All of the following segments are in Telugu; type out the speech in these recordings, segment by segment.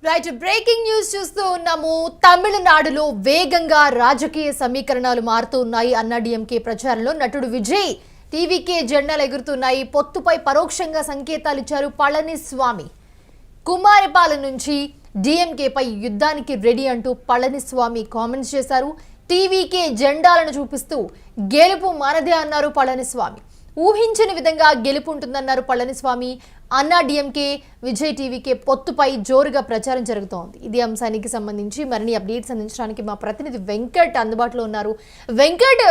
రైట్ బ్రేకింగ్ న్యూస్ చూస్తూ ఉన్నాము. తమిళనాడులో వేగంగా రాజకీయ సమీకరణాలు మారుతూ ఉన్నాయి. అన్నాడీఎంకే ప్రచారంలో నటుడు విజయ్ టీవీకే జెండాలు ఎగురుతున్నాయి. పొత్తుపై పరోక్షంగా సంకేతాలు ఇచ్చారు పళనిస్వామి. కుమారపాలెం నుంచి డిఎంకేపై యుద్ధానికి రెడీ అంటూ పళనిస్వామి కామెంట్స్ చేశారు. టీవీకే జెండాలను చూపిస్తూ గెలుపు మనదే అన్నారు పళనిస్వామి. ఊహించని విధంగా గెలుపు ఉంటుందన్నారు పళనిస్వామి. అన్నాడీఎంకే విజయ్ టీవీకే పొత్తుపై జోరుగా ప్రచారం జరుగుతోంది. ఇదే అంశానికి సంబంధించి మరిన్ని అప్డేట్స్ అందించడానికి మా ప్రతినిధి వెంకట్ అందుబాటులో ఉన్నారు. వెంకట్,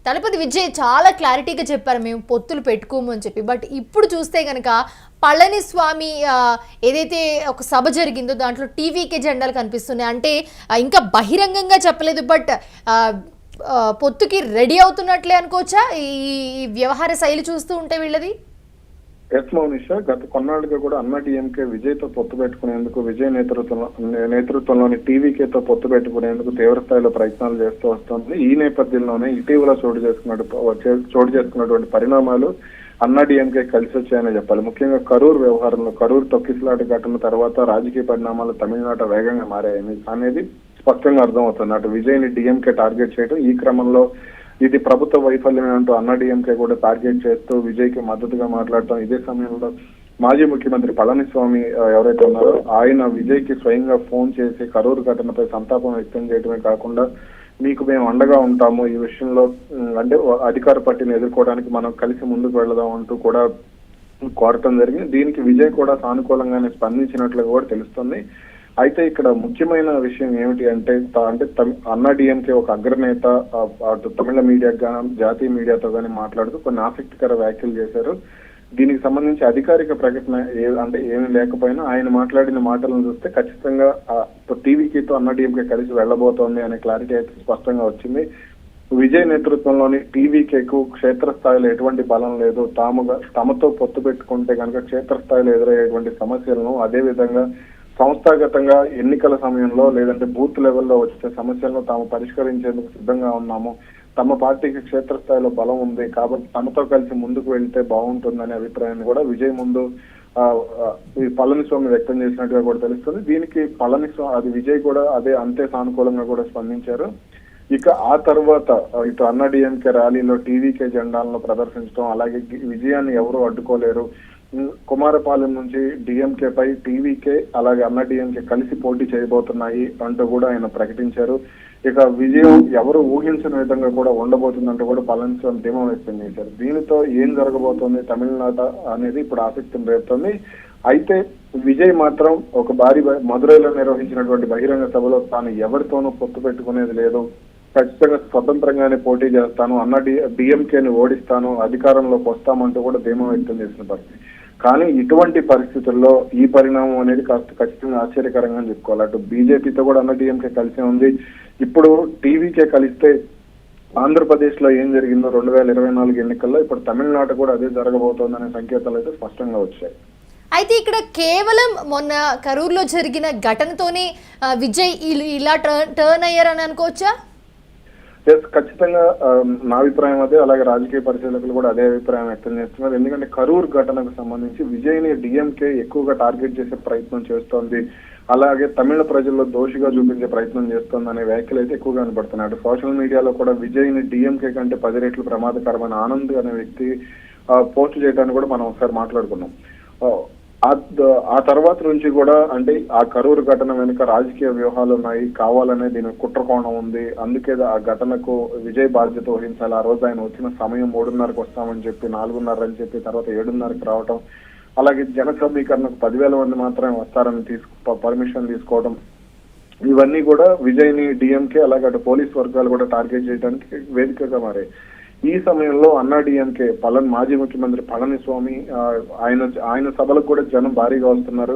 తలపతి విజయ్ చాలా క్లారిటీగా చెప్పారు, మేము పొత్తులు పెట్టుకోము అని చెప్పి. బట్ ఇప్పుడు చూస్తే కనుక పళనిస్వామి ఏదైతే ఒక సభ జరిగిందో దాంట్లో టీవీకే జెండాలు కనిపిస్తున్నాయి. అంటే ఇంకా బహిరంగంగా చెప్పలేదు, బట్ పొత్తుకి రెడీ అవుతున్నట్లే అనుకోవచ్చా ఈ వ్యవహార శైలి చూస్తూ ఉంటే వీళ్ళది? ఎస్ మౌనిషా, గత కొన్నాళ్ళుగా కూడా అన్నాడీఎంకే విజయ్ తో పొత్తు పెట్టుకునేందుకు, విజయ్ నేతృత్వంలోని టీవీకేతో పొత్తు పెట్టుకునేందుకు తీవ్ర స్థాయిలో ప్రయత్నాలు చేస్తూ వస్తుంది. ఈ నేపథ్యంలోనే ఇటీవల చోటు చేసుకున్నటువంటి పరిణామాలు అన్నాడీఎంకే కలిసి వచ్చాయని చెప్పాలి. ముఖ్యంగా కరూర్ వ్యవహారంలో, కరూర్ తొక్కిసలాట ఘటన తర్వాత రాజకీయ పరిణామాలు తమిళనాడు వేగంగా మారాయని అనేది స్పష్టంగా అర్థమవుతుంది. అటు విజయ్ ని డిఎంకే టార్గెట్ చేయడం, ఈ క్రమంలో ఇది ప్రభుత్వ వైఫల్యమే అంటూ అన్నాడీఎంకే కూడా టార్గెట్ చేస్తూ విజయ్ కి మద్దతుగా మాట్లాడటం. ఇదే సమయంలో మాజీ ముఖ్యమంత్రి పళనిస్వామి ఎవరైతే ఉన్నారో ఆయన విజయ్ కి స్వయంగా ఫోన్ చేసి కరూరు ఘటనపై సంతాపం వ్యక్తం చేయడమే కాకుండా, మీకు మేము అండగా ఉంటాము, ఈ విషయంలో అంటే అధికార పార్టీని ఎదుర్కోవడానికి మనం కలిసి ముందుకు వెళదాం అంటూ కూడా కోరటం జరిగింది. దీనికి విజయ్ కూడా సానుకూలంగానే స్పందించినట్లుగా కూడా తెలుస్తుంది. అయితే ఇక్కడ ముఖ్యమైన విషయం ఏమిటి అంటే అన్నాడీఎంకే ఒక అగ్రనేత అటు తమిళ మీడియా జాతీయ మీడియాతో కానీ మాట్లాడుతూ కొన్ని ఆసక్తికర వ్యాఖ్యలు చేశారు. దీనికి సంబంధించి అధికారిక ప్రకటన ఏమీ లేకపోయినా ఆయన మాట్లాడిన మాటలను చూస్తే ఖచ్చితంగా టీవీకేతో అన్నాడీఎంకే కలిసి వెళ్లబోతోంది అనే క్లారిటీ అయితే స్పష్టంగా వచ్చింది. విజయ్ నేతృత్వంలోని టీవీకేకు క్షేత్రస్థాయిలో ఎటువంటి బలం లేదు, తమతో పొత్తు పెట్టుకుంటే కనుక క్షేత్రస్థాయిలో ఎదురయ్యేటువంటి సమస్యలను, అదేవిధంగా సంస్థాగతంగా ఎన్నికల సమయంలో లేదంటే బూత్ లెవెల్లో వచ్చే సమస్యలను తాము పరిష్కరించేందుకు సిద్ధంగా ఉన్నాము, తమ పార్టీకి క్షేత్రస్థాయిలో బలం ఉంది కాబట్టి తమతో కలిసి ముందుకు వెళ్తే బాగుంటుందనే అభిప్రాయాన్ని కూడా విజయ్ ముందు పళనిస్వామి వ్యక్తం చేసినట్టుగా కూడా తెలుస్తుంది. దీనికి విజయ్ కూడా అంతే సానుకూలంగా కూడా స్పందించారు. ఇక ఆ తర్వాత ఇటు అన్నాడీఎంకే ర్యాలీలో టీవీకే జెండాలను ప్రదర్శించడం, అలాగే విజయాన్ని ఎవరూ అడ్డుకోలేరు, కుమారపాలెం నుంచి డిఎంకే పై టీవీకే అలాగే అన్నాడీఎంకే కలిసి పోటీ చేయబోతున్నాయి అంటూ కూడా ఆయన ప్రకటించారు. ఇక విజయం ఎవరు ఊహించిన విధంగా కూడా ఉండబోతుందంటూ కూడా పళనిస్వామి ధీమా వ్యక్తం చేశారు. దీనితో ఏం జరగబోతోంది తమిళనాడు అనేది ఇప్పుడు ఆసక్తిని రేపుతోంది. అయితే విజయ్ మాత్రం ఒక మదురైలో నిర్వహించినటువంటి బహిరంగ సభలో తాను ఎవరితోనూ పొత్తు పెట్టుకునేది లేదు, ఖచ్చితంగా స్వతంత్రంగానే పోటీ చేస్తాను, డిఎంకేని ఓడిస్తాను, అధికారంలోకి వస్తామంటూ కూడా ధీమా వ్యక్తం చేసిన పరిస్థితి. కానీ ఇటువంటి పరిస్థితుల్లో ఈ పరిణామం అనేది ఖచ్చితంగా ఆశ్చర్యకరంగా చెప్పుకోవాలి. అటు బీజేపీతో కూడా అన్నాడీఎంకే కలిసే ఉంది. ఇప్పుడు టీవీకే కలిస్తే ఆంధ్రప్రదేశ్ లో ఏం జరిగిందో 2024 ఎన్నికల్లో ఇప్పుడు తమిళనాడు కూడా అదే జరగబోతోందనే సంకేతాలు అయితే స్పష్టంగా వచ్చాయి. అయితే ఇక్కడ కేవలం మొన్న కరూర్లో జరిగిన ఘటనతోనే విజయ్ ఇలా టర్న్ అయ్యారని అనుకోవచ్చా? ఎస్, ఖచ్చితంగా నా అభిప్రాయం అదే, అలాగే రాజకీయ పరిశీలకులు కూడా అదే అభిప్రాయం వ్యక్తం చేస్తున్నారు. ఎందుకంటే కరూర్ ఘటనకు సంబంధించి విజయ్ ని డిఎంకే ఎక్కువగా టార్గెట్ చేసే ప్రయత్నం చేస్తోంది, అలాగే తమిళ ప్రజల్లో దోషిగా చూపించే ప్రయత్నం చేస్తోంది అనే వ్యాఖ్యలు అయితే ఎక్కువగా కనబడుతున్నాయి. సోషల్ మీడియాలో కూడా విజయ్ ని డిఎంకే కంటే 10 రెట్లు ప్రమాదకరమైన ఆనంద్ అనే వ్యక్తి పోస్ట్ చేయడానికి కూడా మనం ఒకసారి మాట్లాడుకున్నాం. ఆ తర్వాత నుంచి కూడా అంటే ఆ కరూరు ఘటన వెనుక రాజకీయ వ్యూహాలు ఉన్నాయి, కావాలనే దీని కుట్రకోణం ఉంది, అందుకే ఆ ఘటనకు విజయ్ బాధ్యత వహించాలి. ఆ రోజు ఆయన వచ్చిన సమయం 3:30కు వస్తామని చెప్పి 4:30 అని చెప్పి తర్వాత 7:30కి రావటం, అలాగే జన సమీకరణకు 10,000 మంది మాత్రమే వస్తారని పర్మిషన్ తీసుకోవడం, ఇవన్నీ కూడా విజయ్ ని డిఎంకే అలాగే అటు పోలీస్ వర్గాలు కూడా టార్గెట్ చేయడానికి వేదికగా మారాయి. ఈ సమయంలో అన్నాడీఎంకే మాజీ ముఖ్యమంత్రి పళనిస్వామి ఆయన సభలకు కూడా జనం భారీగా వస్తున్నారు.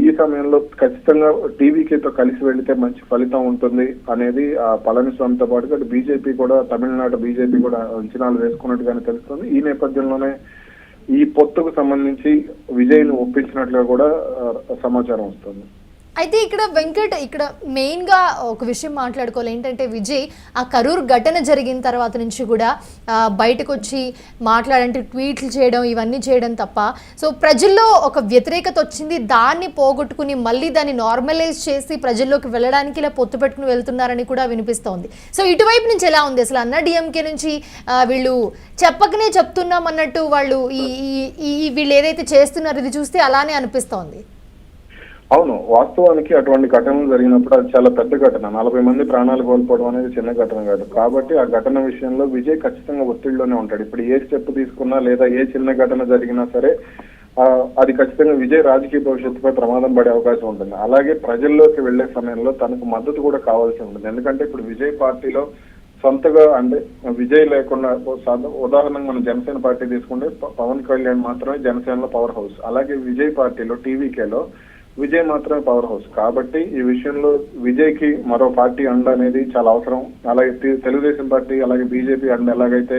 ఈ సమయంలో ఖచ్చితంగా టీవీకేతో కలిసి వెళితే మంచి ఫలితం ఉంటుంది అనేది పళనిస్వామితో పాటుగా అటు బీజేపీ కూడా, తమిళనాడు బీజేపీ కూడా అంచనాలు వేసుకున్నట్టుగానే తెలుస్తుంది. ఈ నేపథ్యంలోనే ఈ పొత్తుకు సంబంధించి విజయ్ను ఒప్పించినట్లుగా కూడా సమాచారం వస్తుంది. అయితే ఇక్కడ వెంకట్ ఇక్కడ మెయిన్గా ఒక విషయం మాట్లాడుకోవాలి ఏంటంటే విజయ్ ఆ కరూర్ ఘటన జరిగిన తర్వాత నుంచి కూడా బయటకు వచ్చి మాట్లాడంటే ట్వీట్లు చేయడం ఇవన్నీ చేయడం తప్ప సో ప్రజల్లో ఒక వ్యతిరేకత వచ్చింది, దాన్ని పోగొట్టుకుని మళ్ళీ దాన్ని నార్మలైజ్ చేసి ప్రజల్లోకి వెళ్ళడానికి ఇలా పొత్తు పెట్టుకుని వెళ్తున్నారని కూడా వినిపిస్తోంది. సో ఇటువైపు నుంచి ఎలా ఉంది అసలు? అన్నా డిఎంకే నుంచి వీళ్ళు చెప్పకనే చెప్తున్నాం అన్నట్టు వాళ్ళు ఈ వీళ్ళు ఏదైతే చేస్తున్నారో ఇది చూస్తే అలానే అనిపిస్తోంది. అవును, వాస్తవానికి అటువంటి ఘటనలు జరిగినప్పుడు అది చాలా పెద్ద ఘటన. 40 మంది ప్రాణాలు కోల్పోవడం అనేది చిన్న ఘటన కాదు. కాబట్టి ఆ ఘటన విషయంలో విజయ్ ఖచ్చితంగా ఒత్తిడిలోనే ఉంటాడు. ఇప్పుడు ఏ స్టెప్ తీసుకున్నా లేదా ఏ చిన్న ఘటన జరిగినా సరే అది ఖచ్చితంగా విజయ్ రాజకీయ భవిష్యత్తుపై ప్రమాదం పడే అవకాశం ఉంటుంది. అలాగే ప్రజల్లోకి వెళ్లే సమయంలో తనకు మద్దతు కూడా కావాల్సి ఉంటుంది. ఎందుకంటే ఇప్పుడు విజయ్ పార్టీలో సొంతగా అంటే విజయ్ లేకుండా ఉదాహరణకు మనం జనసేన పార్టీ తీసుకుంటే పవన్ కళ్యాణ్ మాత్రమే జనసేనలో పవర్ హౌస్. అలాగే విజయ్ పార్టీలో టీవీకేలో విజయ్ మాత్రమే పవర్ హౌస్. కాబట్టి ఈ విషయంలో విజయ్ కి మరో పార్టీ అండ అనేది చాలా అవసరం. అలాగే తెలుగుదేశం పార్టీ అలాగే బీజేపీ అండ ఎలాగైతే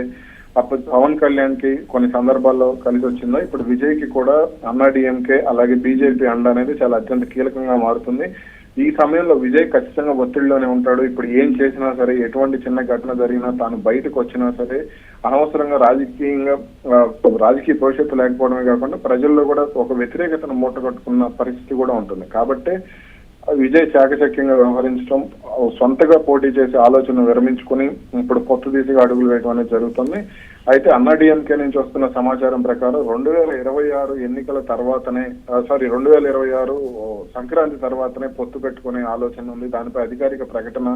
అప్పుడు పవన్ కళ్యాణ్ కి కొన్ని సందర్భాల్లో కలిసి వచ్చిందో ఇప్పుడు విజయ్ కి కూడా అన్నా డిఎంకే అలాగే బీజేపీ అండ అనేది చాలా అత్యంత కీలకంగా మారుతుంది. ఈ సమయంలో విజయ్ ఖచ్చితంగా ఒత్తిడిలోనే ఉంటాడు. ఇప్పుడు ఏం చేసినా సరే, ఎటువంటి చిన్న ఘటన జరిగినా తాను బయటకు వచ్చినా సరే అనవసరంగా రాజకీయ భవిష్యత్తు లేకపోవడమే కాకుండా ప్రజల్లో కూడా ఒక వ్యతిరేకతను మూటగట్టుకున్న పరిస్థితి కూడా ఉంటుంది. కాబట్టి విజయ్ చాకచక్యంగా వ్యవహరించడం, సొంతగా పోటీ చేసే ఆలోచన విరమించుకుని ఇప్పుడు పొత్తు తీసిగా అడుగులు వేయడం అనేది జరుగుతుంది. అయితే అన్నా డిఎంకే నుంచి వస్తున్న సమాచారం ప్రకారం 2026 ఎన్నికల తర్వాతనే 2026 సంక్రాంతి తర్వాతనే పొత్తు పెట్టుకునే ఆలోచన ఉంది. దానిపై అధికారిక ప్రకటన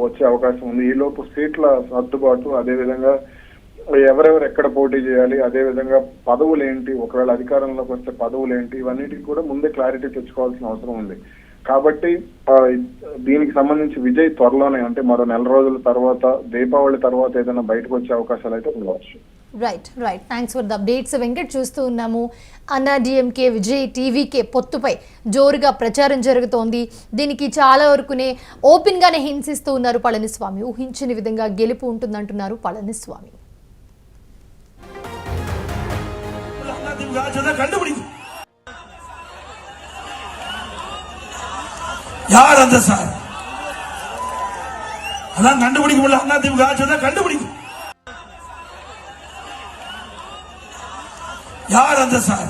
వచ్చే అవకాశం ఉంది. ఈలోపు సీట్ల సర్దుబాటు, అదేవిధంగా ఎవరెవరు ఎక్కడ పోటీ చేయాలి, అదేవిధంగా పదవులు ఏంటి, ఒకవేళ అధికారంలోకి వస్తే పదవులు ఏంటి, ఇవన్నిటికి కూడా ముందే క్లారిటీ తెచ్చుకోవాల్సిన అవసరం ఉంది. కాబట్టి దీనికి సంబంధించి విజయ్ త్వరలోనే అంటే మరో నెల రోజుల తర్వాత దీపావళి తర్వాత ఏదైనా బయటకు వచ్చే అవకాశాలు అయితే ఉండవచ్చు. Right. Thanks for the updates Venkat. చూస్తూ ఉన్నాము అన్నా డిఎంకే విజయ్ టీవీకే పొత్తుపై జోరుగా ప్రచారం జరుగుతోంది. దీనికి చాలా వరకునే ఓపెన్గానే హింసిస్తూ ఉన్నారు పళనిస్వామి. ఊహించిన విధంగా గెలుపు ఉంటుందంటున్నారు పళనిస్వామి. யார் அந்த சார்? அதான் கண்டுபிடிக்க முடியல. அண்ணா திமுக ஆட்சி கண்டுபிடிக்கும். யார் அந்த சார்?